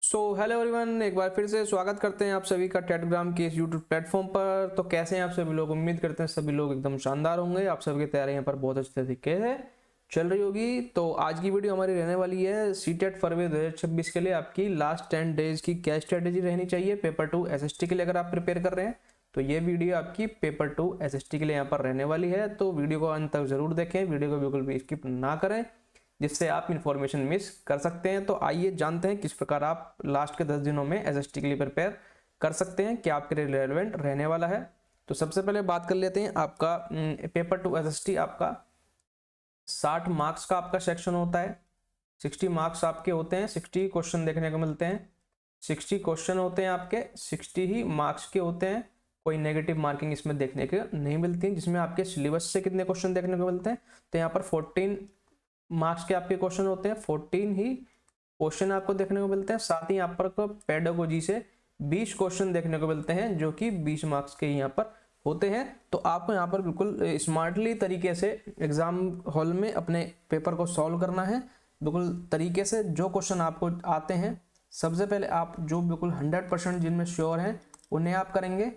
Hello everyone, एक बार फिर से स्वागत करते हैं आप सभी का टेलीग्राम के इस यूट्यूब प्लेटफॉर्म पर। तो कैसे हैं आप सभी लोग? उम्मीद करते हैं सभी लोग एकदम शानदार होंगे। आप सभी की तैयारी यहाँ पर बहुत अच्छे तरीके से चल रही होगी। तो आज की वीडियो हमारी रहने वाली है सीटेट फरवरी 2026 के लिए आपकी लास्ट 10 डेज की क्या स्ट्रेटेजी रहनी चाहिए पेपर 2 एसएसटी के लिए। अगर आप प्रिपेयर कर रहे हैं तो ये वीडियो आपकी पेपर 2 एसएसटी के लिए यहाँ पर रहने वाली है। तो वीडियो को अंत तक जरूर देखें, वीडियो को बिल्कुल भी स्किप ना करें जिससे आप इन्फॉर्मेशन मिस कर सकते हैं। तो आइए जानते हैं किस प्रकार आप लास्ट के 10 दिनों में एसएसटी के लिए प्रिपेयर कर सकते हैं, क्या आपके लिए रेलेवेंट रहने वाला है। तो सबसे पहले बात कर लेते हैं आपका पेपर 2 एसएसटी आपका 60 मार्क्स का आपका सेक्शन होता है। 60 मार्क्स आपके होते हैं, 60 क्वेश्चन देखने को मिलते हैं। 60 क्वेश्चन होते हैं आपके, 60 ही मार्क्स के होते हैं। कोई नेगेटिव मार्किंग इसमें देखने को नहीं मिलती। जिसमें आपके सिलेबस से कितने क्वेश्चन देखने को मिलते हैं, तो यहाँ पर 14 मार्क्स के आपके क्वेश्चन होते हैं। 14 ही क्वेश्चन आपको देखने को मिलते हैं। साथ ही यहाँ पर पेडागोजी से 20 क्वेश्चन देखने को मिलते हैं जो कि 20 मार्क्स के यहाँ पर होते हैं। तो आपको यहाँ पर बिल्कुल स्मार्टली तरीके से एग्जाम हॉल में अपने पेपर को सॉल्व करना है। बिल्कुल तरीके से जो क्वेश्चन आपको आते हैं, सबसे पहले आप जो बिल्कुल 100% जिनमें श्योर हैं उन्हें आप करेंगे,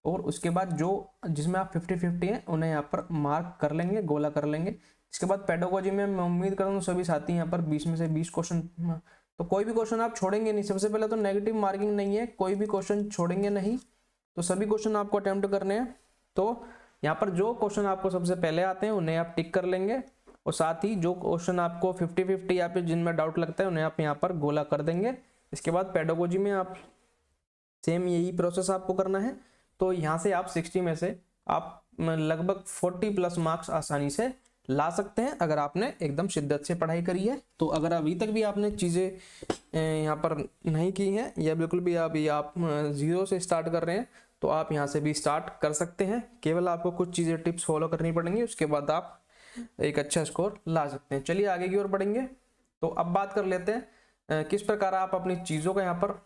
और उसके बाद जो जिसमें आप 50-50 हैं उन्हें यहाँ पर मार्क कर लेंगे, गोला कर लेंगे। इसके बाद पेडागोजी में मैं उम्मीद कर रहा हूँ सभी साथी यहाँ पर 20 में से 20 क्वेश्चन, तो कोई भी क्वेश्चन आप छोड़ेंगे नहीं। सबसे पहले तो नेगेटिव मार्किंग नहीं है, कोई भी क्वेश्चन छोड़ेंगे नहीं, तो सभी क्वेश्चन आपको अटेम्प्ट करने हैं। तो यहाँ पर जो क्वेश्चन आपको सबसे पहले आते हैं उन्हें आप टिक कर लेंगे, और साथ ही जो क्वेश्चन आपको 50-50 या फिर जिनमें डाउट लगता है उन्हें आप यहाँ पर गोला कर देंगे। इसके बाद पेडागोजी में आप सेम यही प्रोसेस आपको करना है। तो यहाँ से आप 60 में से आप लगभग 40+ मार्क्स आसानी से ला सकते हैं अगर आपने एकदम शिद्दत से पढ़ाई करी है। तो अगर अभी तक भी आपने चीज़ें यहाँ पर नहीं की हैं, या बिल्कुल भी अभी आप 0 से स्टार्ट कर रहे हैं, तो आप यहाँ से भी स्टार्ट कर सकते हैं। केवल आपको कुछ चीज़ें टिप्स फॉलो करनी पड़ेंगी, उसके बाद आप एक अच्छा स्कोर ला सकते हैं। चलिए आगे की ओर बढ़ेंगे। तो अब बात कर लेते हैं किस प्रकार आप अपनी चीज़ों का यहाँ पर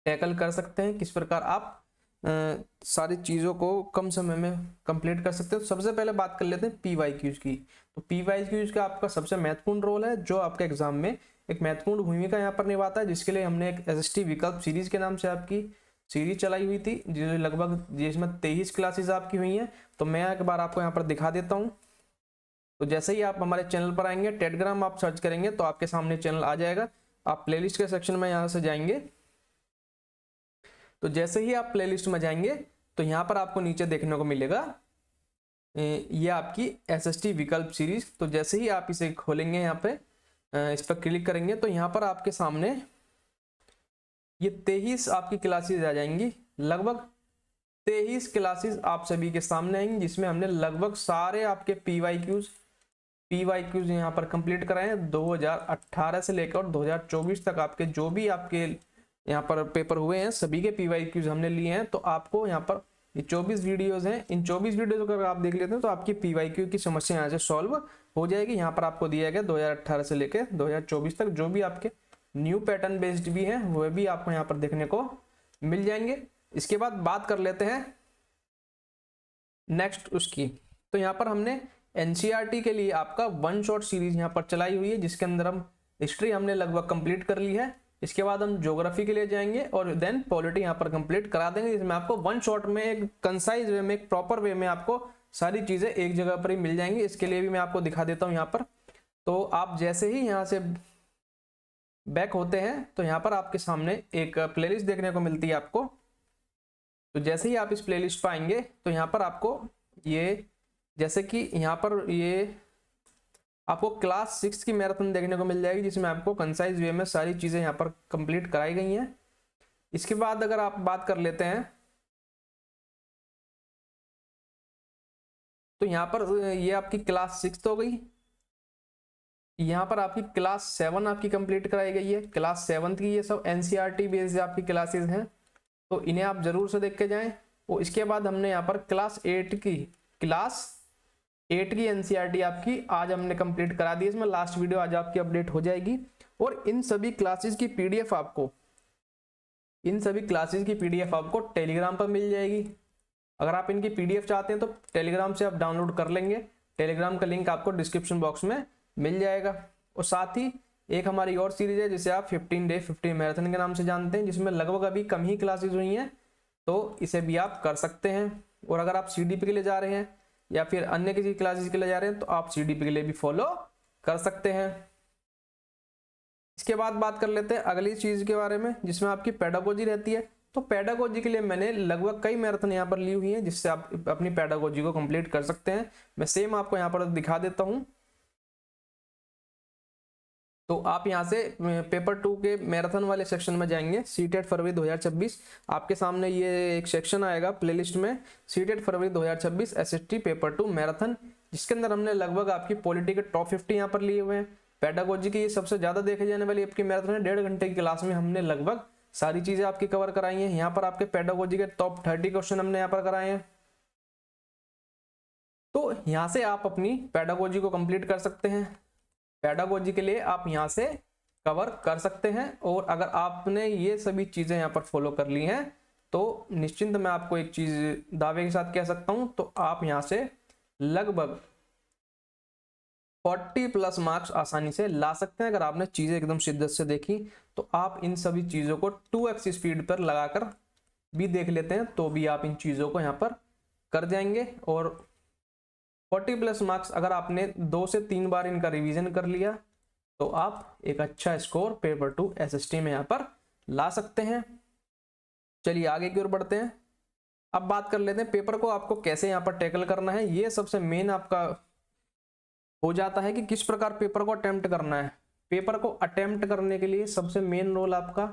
टैकल कर सकते हैं, किस प्रकार आप सारी चीज़ों को कम समय में कंप्लीट कर सकते हैं। तो सबसे पहले बात कर लेते हैं PYQs की। तो PYQs का आपका सबसे महत्वपूर्ण रोल है, जो आपके एग्जाम में एक महत्वपूर्ण भूमिका यहाँ पर निभाता है, जिसके लिए हमने एक एसएसटी विकल्प सीरीज के नाम से आपकी सीरीज चलाई हुई थी, जो लगभग जिसमें 23 क्लासेज आपकी हुई हैं। तो मैं एक बार आपको यहाँ पर दिखा देता हूँ। तो जैसे ही आप हमारे चैनल पर आएंगे, टेलीग्राम आप सर्च करेंगे तो आपके सामने चैनल आ जाएगा। आप प्लेलिस्ट के सेक्शन में यहाँ से जाएंगे, तो जैसे ही आप प्लेलिस्ट में जाएंगे तो यहाँ पर आपको नीचे देखने को मिलेगा ये आपकी एसएसटी विकल्प सीरीज। तो जैसे ही आप इसे खोलेंगे, यहाँ पे इस पर क्लिक करेंगे, तो यहाँ पर आपके सामने ये 23 आपकी क्लासेस आ जाएंगी। लगभग 23 क्लासेस आप सभी के सामने आएंगी, जिसमें हमने लगभग सारे आपके PYQs यहाँ पर कंप्लीट कराए हैं। 2018 से लेकर 2024 तक आपके जो भी आपके यहाँ पर पेपर हुए हैं, सभी के PYQs हमने लिए हैं। तो आपको यहाँ पर ये 24 वीडियोस हैं, इन 24 वीडियोस को अगर आप देख लेते हैं तो आपकी PYQ की समस्या यहाँ से सॉल्व हो जाएगी। यहाँ पर आपको दिया गया 2018 से लेकर 2024 तक जो भी आपके न्यू पैटर्न बेस्ड भी हैं वह भी आपको यहाँ पर देखने को मिल जाएंगे। इसके बाद बात कर लेते हैं नेक्स्ट उसकी। तो यहाँ पर हमने NCERT के लिए आपका 1 शॉट सीरीज यहाँ पर चलाई हुई है, जिसके अंदर हम हिस्ट्री हमने लगभग कंप्लीट कर ली है। इसके बाद हम ज्योग्राफी के लिए जाएंगे और देन पॉलिटी यहाँ पर कंप्लीट करा देंगे, जिसमें आपको 1 शॉट में एक कंसाइज वे में, एक प्रॉपर वे में आपको सारी चीज़ें एक जगह पर ही मिल जाएंगी। इसके लिए भी मैं आपको दिखा देता हूँ यहाँ पर। तो आप जैसे ही यहाँ से बैक होते हैं तो यहाँ पर आपके सामने एक प्लेलिस्ट देखने को मिलती है आपको। तो जैसे ही आप इस प्लेलिस्ट पर आएंगे तो यहाँ पर आपको ये, जैसे कि यहाँ पर ये आपको क्लास 6 की मैराथन देखने को मिल जाएगी, जिसमें आपको कंसाइज वे में सारी चीज़ें यहाँ पर कंप्लीट कराई गई हैं। इसके बाद अगर आप बात कर लेते हैं तो यहाँ पर ये आपकी क्लास 6 तो हो गई। यहाँ पर आपकी क्लास 7 आपकी कंप्लीट कराई गई है। क्लास 7 की ये सब NCERT बेस्ड आपकी क्लासेज हैं, तो इन्हें आप जरूर से देख के जाएं। और इसके बाद हमने यहाँ पर क्लास 8 की NCERT आपकी आज हमने कंप्लीट करा दी। इसमें लास्ट वीडियो आज आपकी अपडेट हो जाएगी, और इन सभी क्लासेस की PDF आपको टेलीग्राम पर मिल जाएगी। अगर आप इनकी PDF चाहते हैं तो टेलीग्राम से आप डाउनलोड कर लेंगे। टेलीग्राम का लिंक आपको डिस्क्रिप्शन बॉक्स में मिल जाएगा। और साथ ही एक हमारी और सीरीज है जिसे आप 15 डे 15 मैराथन के नाम से जानते हैं, जिसमें लगभग अभी कम ही क्लासेस हुई हैं, तो इसे भी आप कर सकते हैं। और अगर आप CDP के लिए जा रहे हैं या फिर अन्य किसी क्लासेस के लिए जा रहे हैं तो आप CDP के लिए भी फॉलो कर सकते हैं। इसके बाद बात कर लेते हैं अगली चीज के बारे में, जिसमें आपकी पेडागोजी रहती है। तो पेडागोजी के लिए मैंने लगभग कई मैराथन यहाँ पर ली हुई है, जिससे आप अपनी पेडागोजी को कंप्लीट कर सकते हैं। मैं सेम आपको यहाँ पर दिखा देता हूँ। तो आप यहाँ से पेपर 2 के मैराथन वाले सेक्शन में जाएंगे, सीटेट फरवरी 2026। आपके सामने ये एक सेक्शन आएगा प्लेलिस्ट में, सीटेट फरवरी 2026 SST पेपर 2 मैराथन, जिसके अंदर हमने लगभग आपकी पॉलिटी के टॉप 50 यहाँ पर लिए हुए हैं। पेडागोजी की ये सबसे ज्यादा देखे जाने वाली आपकी मैराथन है। 1.5 घंटे की क्लास में हमने लगभग सारी चीजें आपकी कवर कराई हैं। यहाँ पर आपके पेडागोजी के टॉप 30 क्वेश्चन हमने यहाँ पर कराए हैं। तो यहाँ से आप अपनी पेडागोजी को कंप्लीट कर सकते हैं। पेडागोजी के लिए आप यहाँ से कवर कर सकते हैं। और अगर आपने ये सभी चीजें यहाँ पर फॉलो कर ली हैं तो निश्चिंत मैं आपको एक चीज दावे के साथ कह सकता हूं, तो आप यहाँ से लगभग 40+ मार्क्स आसानी से ला सकते हैं। अगर आपने चीजें एकदम शिद्दत से देखी तो आप इन सभी चीजों को 2x स्पीड पर लगाकर भी देख लेते हैं तो भी आप इन चीजों को यहाँ पर कर जाएंगे। और 40+ मार्क्स अगर आपने 2 से 3 बार इनका रिवीजन कर लिया तो आप एक अच्छा स्कोर पेपर 2 SST में यहाँ पर ला सकते हैं। चलिए आगे की ओर बढ़ते हैं। अब बात कर लेते हैं पेपर को आपको कैसे यहाँ पर टैकल करना है। ये सबसे मेन आपका हो जाता है कि किस प्रकार पेपर को अटेम्प्ट करना है। पेपर को अटेम्प्ट करने के लिए सबसे मेन रोल आपका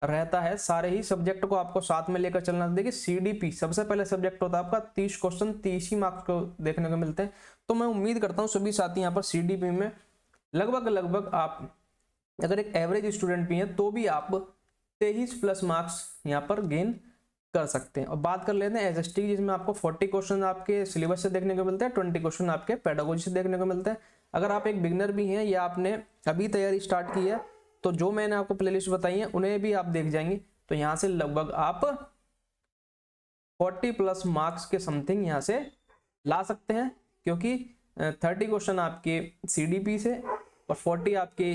रहता है सारे ही सब्जेक्ट को आपको साथ में लेकर चलना। देखिए CDP सबसे पहले सब्जेक्ट होता है आपका, 30 क्वेश्चन 30 ही मार्क्स को देखने को मिलते हैं। तो मैं उम्मीद करता हूँ सभी साथी यहाँ पर CDP में लगभग आप अगर एक एवरेज स्टूडेंट भी हैं तो भी आप 23+ मार्क्स यहाँ पर गेन कर सकते हैं। और बात कर लेते हैं SST, जिसमें आपको 40 क्वेश्चन आपके सिलेबस से देखने को मिलते हैं, 20 क्वेश्चन आपके पेडागोजी से देखने को मिलते हैं। अगर आप एक बिगनर भी हैं या आपने अभी तैयारी स्टार्ट की है तो जो मैंने आपको प्लेलिस्ट बताई है उन्हें भी आप देख जाएंगे तो यहाँ से लगभग आप 40+ मार्क्स के समथिंग यहाँ से ला सकते हैं, क्योंकि 30 क्वेश्चन आपके CDP से और 40 आपके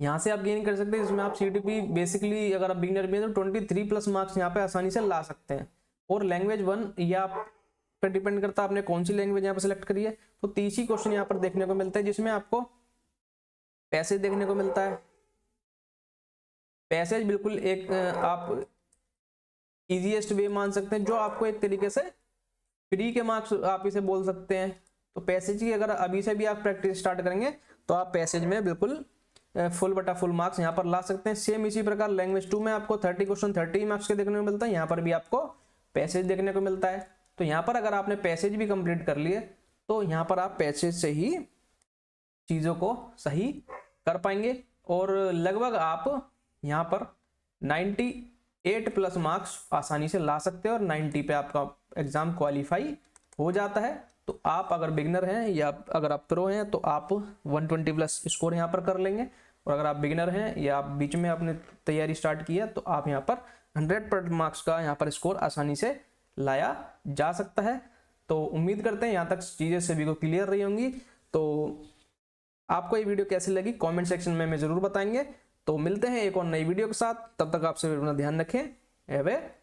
यहाँ से आप गेन कर सकते हैं, जिसमें आप CDP बेसिकली अगर आप बिगिनर भी हैं तो 23+ मार्क्स यहाँ पे आसानी से ला सकते हैं। और लैंग्वेज 1 या आप पर डिपेंड करता है आपने कौन सी लैंग्वेज यहाँ पर सिलेक्ट करी है, तो 30 ही क्वेश्चन यहाँ पर देखने को मिलता है, जिसमें आपको पैसेज देखने को मिलता है। पैसेज बिल्कुल एक आप इजीएस्ट वे मान सकते हैं, जो आपको एक तरीके से फ्री के मार्क्स आप इसे बोल सकते हैं। तो पैसेज की अगर अभी से भी आप प्रैक्टिस स्टार्ट करेंगे तो आप पैसेज में बिल्कुल फुल मार्क्स यहाँ पर ला सकते हैं। सेम इसी प्रकार लैंग्वेज 2 में आपको 30 क्वेश्चन 30 मार्क्स के देखने को मिलता है, यहाँ पर भी आपको पैसेज देखने को मिलता है। तो यहाँ पर अगर आपने पैसेज भी कंप्लीट कर लिए तो यहाँ पर आप पैसेज से ही चीज़ों को सही कर पाएंगे और लगभग आप यहाँ पर 98+ मार्क्स आसानी से ला सकते हैं और 90 पे आपका एग्जाम क्वालिफाई हो जाता है। तो आप अगर बिगिनर हैं या अगर आप प्रो हैं तो आप 120+ स्कोर यहाँ पर कर लेंगे, और अगर आप बिगिनर हैं या आप बीच में आपने तैयारी स्टार्ट की है तो आप यहाँ पर 100 मार्क्स का यहाँ पर स्कोर आसानी से लाया जा सकता है। तो उम्मीद करते हैं यहाँ तक चीज़ें सभी को क्लियर रही होंगी। तो आपको ये वीडियो कैसी लगी कमेंट सेक्शन में हमें ज़रूर बताएंगे। तो मिलते हैं एक और नई वीडियो के साथ, तब तक आप सभी अपना ध्यान रखें।